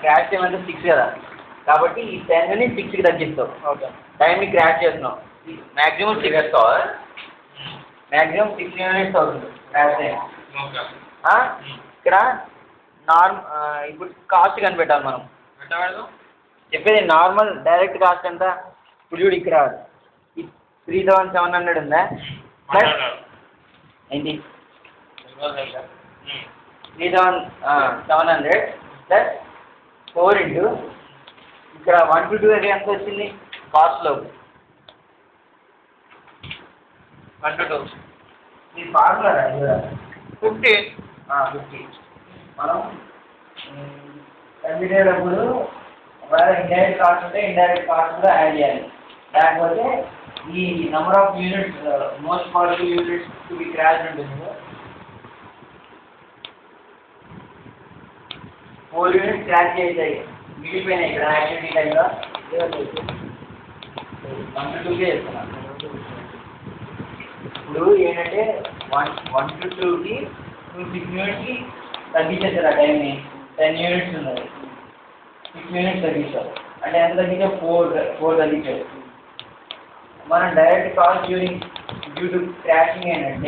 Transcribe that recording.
Crash time అంటే 6 కదా, కాబట్టి ఈ 10ని 6కి తగ్గిస్తావు. ఓకే. టైంని క్రాష్ చేస్తున్నావు, మ్యాక్సిమం 6 వేస్తావు, మ్యాక్సిమం 6 యూనిట్స్ అవుతుంది క్రాష్ టైం. ఇక్కడ ఇప్పుడు కాస్ట్ కనిపెట్టాలి మనం. చెప్పేది నార్మల్ డైరెక్ట్ కాస్ట్ ఎంత? ఇప్పుడు చూడు ఇక్కడ 3700 ఉందా, ప్లస్ ఏంటి 3700 ప్లస్ 4 ఇంటూ ఇక్కడ 1 to 2 ఎంత వచ్చింది కాస్ట్లో? 1 to 2 ఈ ఫార్ములా 50. 50 మనం కనిపెట్టేటప్పుడు ఒకవేళ ఇండైరెక్ట్ కాస్ట్ ఉంటే ఇండైరెక్ట్ కాస్ట్ కూడా యాడ్ చేయాలి, లేకపోతే ఈ number of units most positive units to be crash ఉంటుంది. 4 యూనిట్స్ క్రాష్ చేసాయి, మిగిలిపోయినాయి ఇక్కడ యాక్టివిటీ టైంలో 1 to 2కే చేస్తున్నాను. ఇప్పుడు ఏంటంటే 1 to 2కి 6 యూనిట్స్కి తగ్గించేసారు ఆ టైంని. 10 యూనిట్స్ ఉన్నది, 6 యూనిట్స్ తగ్గించారు అంటే ఎంత తగ్గించావు? 4 తగ్గించారు. మనం direct cost due to crashing ఏంటంటే